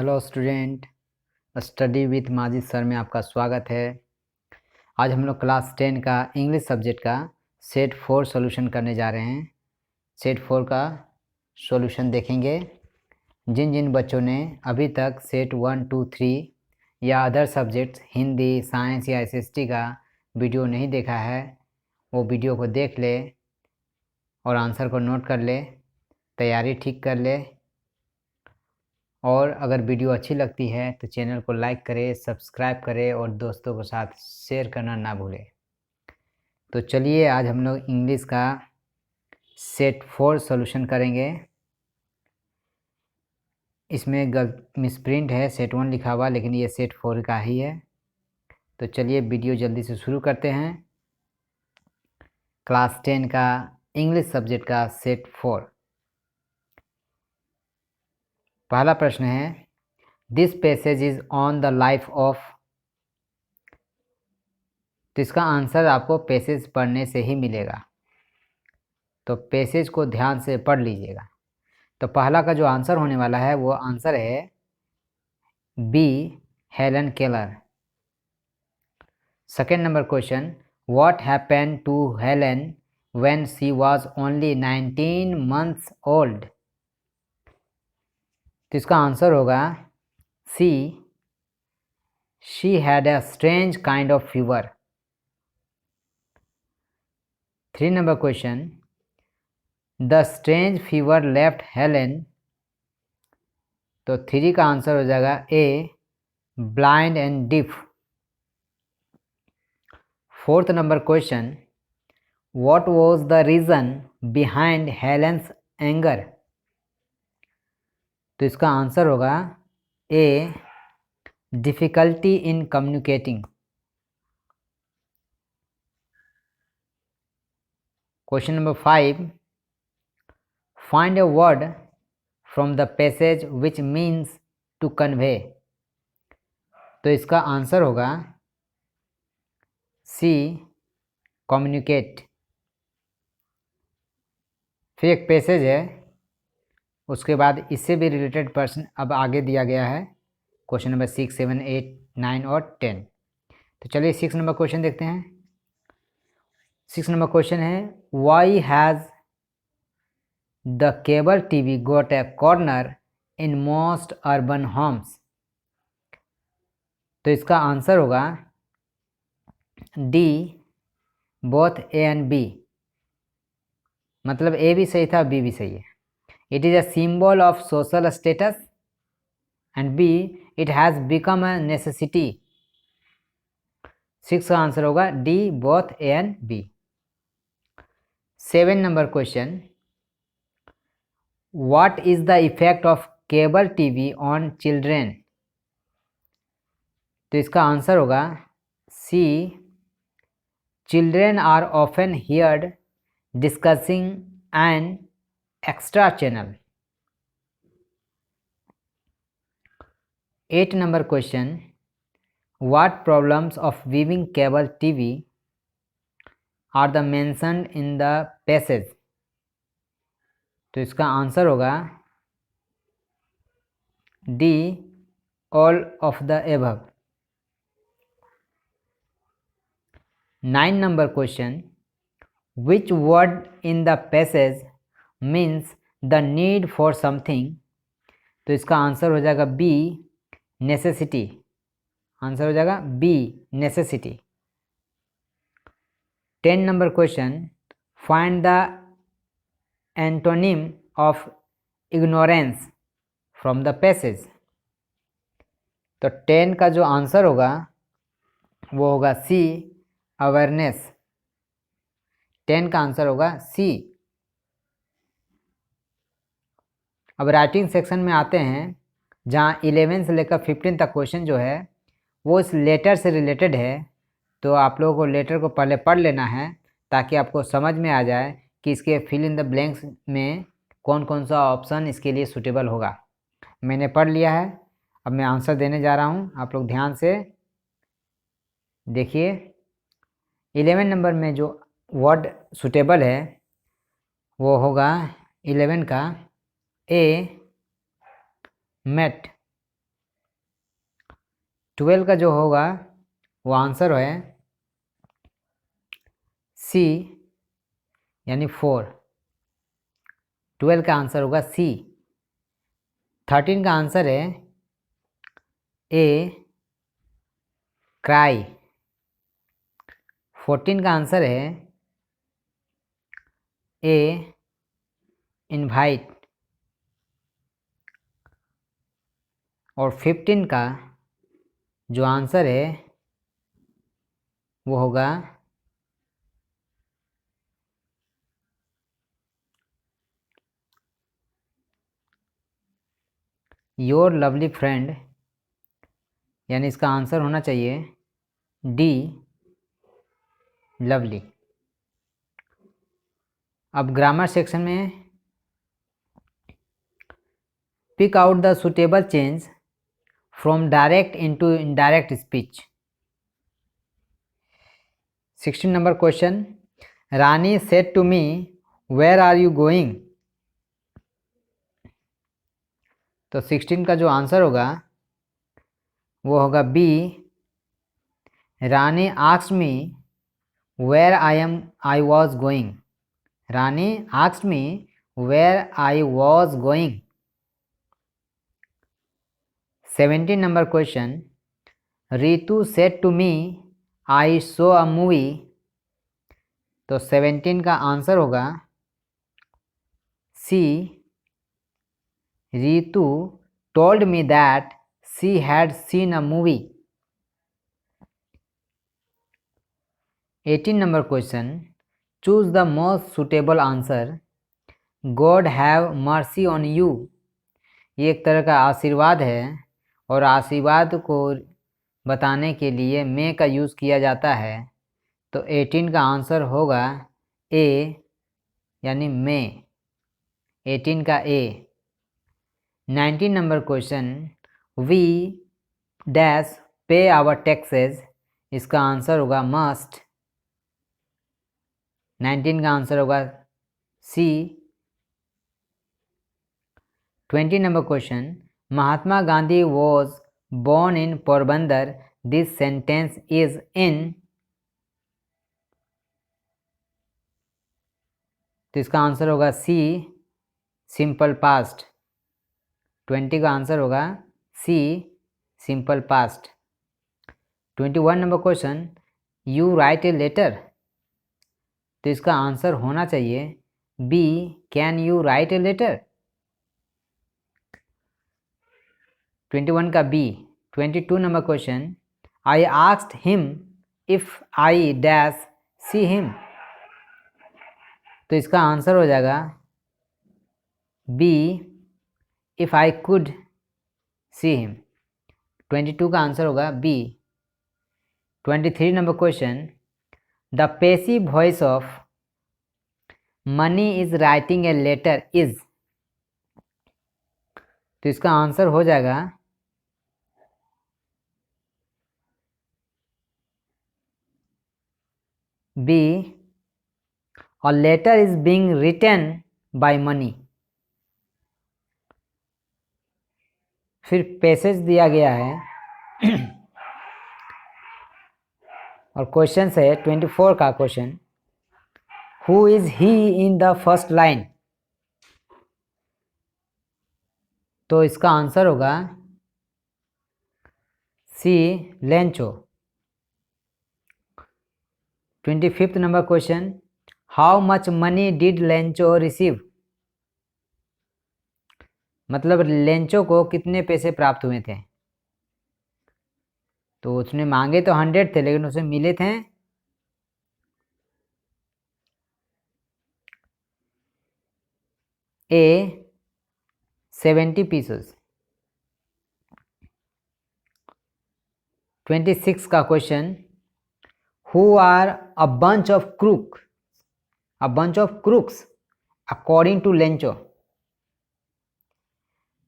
Hello student, study with Majid sir में आपका स्वागत है। आज हम लोग क्लास 10 का इंग्लिश सब्जेक्ट का सेट 4 सॉल्यूशन करने जा रहे हैं। सेट 4 का सॉल्यूशन देखेंगे। जिन जिन बच्चों ने अभी तक सेट 1, 2, 3 या अदर सब्जेक्ट्स हिंदी, साइंस या एसएसटी का वीडियो नहीं देखा है, वो वीडियो को देख ले और आंसर को नोट कर ले, तैयारी ठीक कर ले। और अगर वीडियो अच्छी लगती है तो चैनल को लाइक करें, सब्सक्राइब करें और दोस्तों के साथ शेयर करना ना भूलें। तो चलिए आज हम लोग इंग्लिश का सेट 4 सॉल्यूशन करेंगे। इसमें मिसप्रिंट है, सेट 1 लिखा हुआ, लेकिन ये सेट 4 का ही है। तो चलिए वीडियो जल्दी से शुरू करते हैं। क्लास 10 का इंग्लिश सब्जेक्ट का सेट 4। पहला प्रश्न है, this passage is on the life of. तो इसका आंसर आपको पैसेज पढ़ने से ही मिलेगा, तो पैसेज को ध्यान से पढ़ लीजिएगा। तो पहला का जो आंसर होने वाला है वो आंसर है B, Helen Keller. Second number question, what happened to Helen when she was only 19 months old. तो इसका आंसर होगा C, she had a strange kind of fever. 3 number question, the strange fever left Helen. तो 3 का answer हो जाएगा A, blind and deaf. 4th number question, what was the reason behind Helen's anger. तो इसका answer होगा A, difficulty in communicating. Question number 5, find a word from the passage which means to convey. तो इसका answer होगा सी, communicate. फिर एक passage है, उसके बाद इससे भी रिलेटेड प्रश्न अब आगे दिया गया है। क्वेश्चन नंबर 6, 7, 8, 9 और 10। तो चलिए 6 नंबर क्वेश्चन देखते हैं। 6 नंबर क्वेश्चन है, why has the cable TV got a corner in most urban homes. तो इसका आंसर होगा D, both A and B. मतलब ए भी सही था, बी भी सही है। It is a symbol of social status and B, it has become a necessity. 6 का आंसर होगा D, both A and B. 7 number question, what is the effect of cable TV on children. तो इसका answer होगा C, children are often heard discussing an extra channel. 8 number question, what problems of viewing cable TV are the mentioned in the passage. तो इसका answer होगा D, all of the above. 9 number question, which word in the passage means the need for something. तो इसका answer हो जाएगा B, necessity. Answer हो जाएगा B, necessity. 10 number question, find the antonym of ignorance from the passage. तो 10 का जो answer होगा वो होगा सी, अवेयरनेस। 10 का आंसर होगा सी। अब राइटिंग सेक्शन में आते हैं, जहाँ 11 से लेकर 15 तक क्वेश्चन जो है वो इस लेटर से रिलेटेड है। तो आप लोगों को लेटर को पहले पढ़ लेना है ताकि आपको समझ में आ जाए कि इसके फिल इन द ब्लैंक्स में कौन कौन सा ऑप्शन इसके लिए सूटेबल होगा। मैंने पढ़ लिया है, अब मैं आंसर देने जा रहा हूँ, आप लोग ध्यान से देखिए। 11 नंबर में जो वर्ड सूटेबल है वो होगा 11 का ए, मेट। 12 का जो होगा वो आंसर है सी, यानी 4। 12 का आंसर होगा सी। 13 का आंसर है ए, क्राई। 14 का आंसर है ए, इनवाइट। और 15 का जो आंसर है वो होगा योर लवली फ्रेंड, यानी इसका आंसर होना चाहिए डी, लवली। अब ग्रामर सेक्शन में pick out the suitable change from direct into indirect speech. 16 number question, Rani said to me where are you going. तो 16 का जो आंसर होगा वो होगा B, Rani asked me where I was going. Rani asked me where I was going. 17 number question, Ritu said to me I saw a movie. तो 17 का answer होगा सी, Ritu told me that she had seen a movie. 18 number question, choose the most suitable answer, god have mercy on you. ये एक तरह का आशीर्वाद है और आशीर्वाद को बताने के लिए मे का यूज़ किया जाता है। तो 18 का आंसर होगा ए, यानी मे। 18 का ए। 19 नंबर क्वेश्चन, वी डैश पे आवर टैक्सेस। इसका आंसर होगा मस्ट। 19 का आंसर होगा सी। 20 number question, Mahatma Gandhi was born in Porbandar, this sentence is in. तो इसका आंसर होगा सी, सिंपल पास्ट। 20 का आंसर होगा C, simple past. 21 number question, you write a letter. तो इसका आंसर होना चाहिए B, can you write a letter. 21 का B. 22 number question, I asked him if I dash see him. तो इसका answer हो जाएगा B, if I could see him. 22 का आंसर होगा B. 23 number question, the passive voice of money is writing a letter is. तो इसका answer हो जाएगा B, a letter is being written by money। फिर पैसेज दिया गया है और क्वेश्चन है 24 का question, who is he in the first line. तो इसका आंसर होगा C, Lencho. 25 number question, how much money did Lencho receive. मतलब लेंचो को कितने पैसे प्राप्त हुए थे। तो उसने मांगे तो 100 थे, लेकिन उसे मिले थे ए, 70 पीसेस। 26 का question, who are a bunch of crook, a bunch of crooks according to Lencho.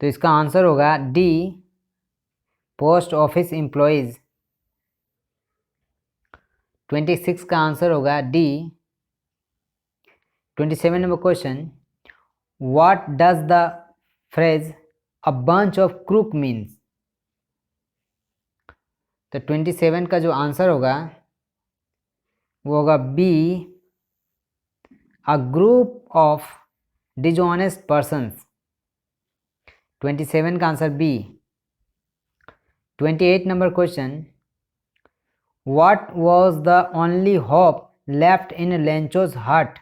तो इसका आंसर होगा डी, पोस्ट ऑफिस एम्प्लॉयज। 26 का आंसर होगा D. 27 number question, what does the phrase a bunch of crook means. तो 27 का जो answer होगा वो होगा B, a group of dishonest persons. 27 का answer B. 28 number question, what was the only hope left in Lencho's hut?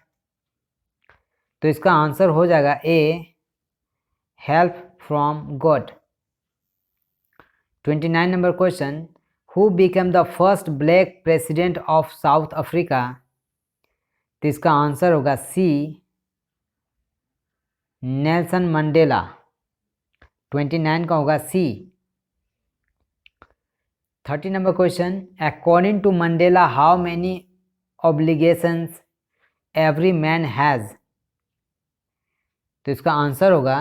तो इसका answer हो जाएगा A, help from God. 29 number question, who became the first black president of South Africa? तो इसका answer होगा सी, Nelson Mandela. 29 का होगा C. 30 number question, according to Mandela how many obligations every man has? तो इसका answer होगा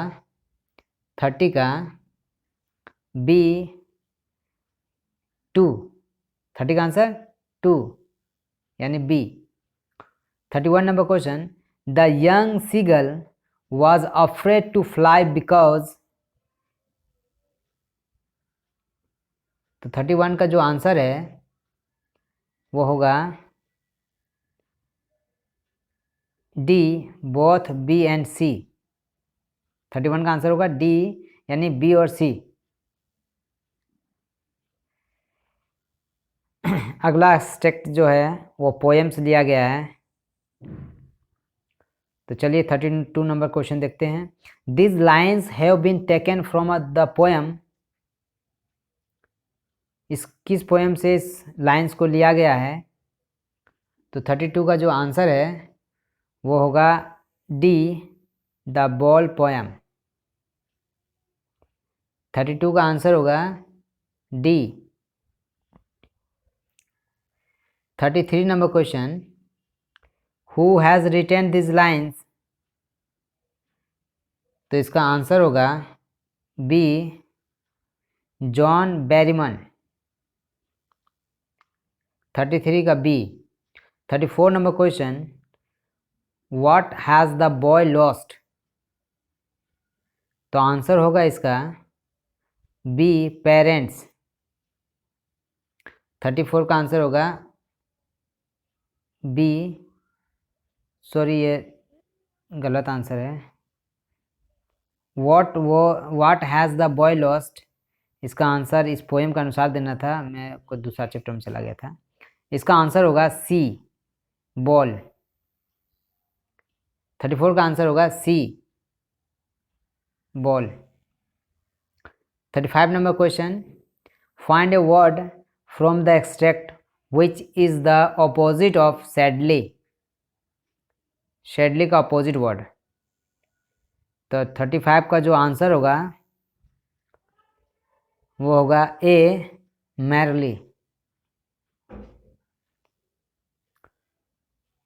30 का B, 2। 30 का आंसर 2 यानी B. 31 number question, the young seagull was afraid to fly because? तो 31 का जो आंसर है वो होगा डी, बोथ बी एंड सी। 31 का आंसर होगा डी यानी बी और सी। अगला टेक्स्ट जो है वो पोएम्स लिया गया है। तो चलिए 32 नंबर क्वेश्चन देखते हैं। This lines have been taken from the poem? इस किस पोएम से इस लाइन्स को लिया गया है? तो 32 का जो आंसर है वो होगा डी, द बॉल पोएम। 32 का आंसर होगा D. 33 number question, who has written this lines? तो इसका आंसर होगा बी, जॉन बैरीमन। 33 का B. 34 number question, what has the boy lost? तो आंसर होगा इसका बी, पेरेंट्स। 34 का आंसर होगा बी, सॉरी ये गलत आंसर है। What has the boy lost, इसका आंसर इस पोएम का अनुसार देना था, मैं कुछ दूसरा चैप्टर में चला गया था। इसका आंसर होगा सी, बॉल। 34 का आंसर होगा C, ball. 35 number question, find a word from the extract which is the opposite of sadly? Sadly का अपोजिट वर्ड। तो 35 का जो आंसर होगा वो होगा A, merrily.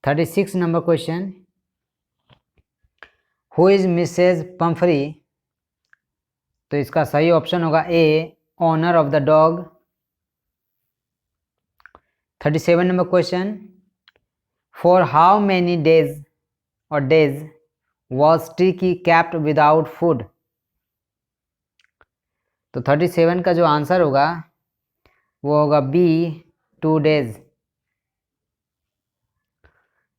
36 number question, who is Mrs Pumphrey? तो इसका सही ऑप्शन होगा A, owner of the dog. 37 number question, for how many days और days was Tiki kept without food? तो 37 का जो आंसर होगा वो होगा B, 2 days.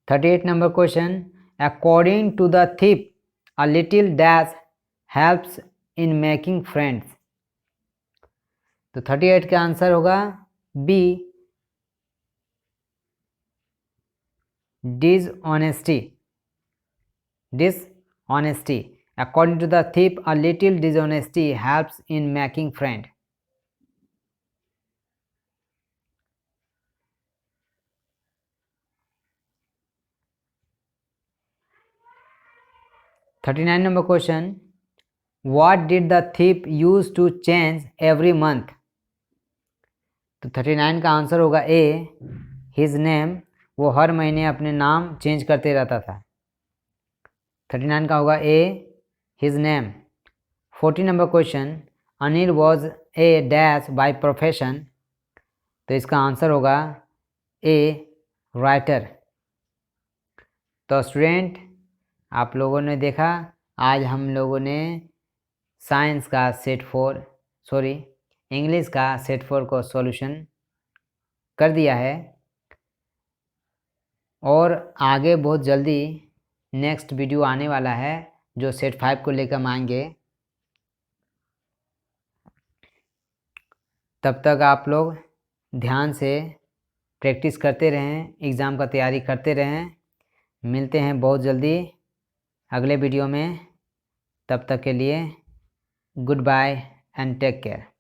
38 number question, according to the tip a little dash helps in making friends? तो 38 का answer होगा B, dishonesty. Dishonesty, according to the thief a little dishonesty helps in making friend। 39 number question, what did the thief use to change every month? तो 39 का answer होगा ए, his name। वो हर महीने अपने नाम चेंज करते रहता था। 39 का होगा ए, his name। 40 number question, Anil was a dash by profession? तो इसका आंसर होगा ए, राइटर। तो स्टूडेंट, आप लोगों ने देखा आज हम लोगों ने साइंस का सेट 4 इंग्लिश का सेट 4 को सॉल्यूशन कर दिया है और आगे बहुत जल्दी नेक्स्ट वीडियो आने वाला है जो सेट 5 को लेकर हम आएंगे। तब तक आप लोग ध्यान से प्रैक्टिस करते रहें, एग्ज़ाम का तैयारी करते रहें। मिलते हैं बहुत जल्दी अगले वीडियो में। तब तक के लिए goodbye and take care.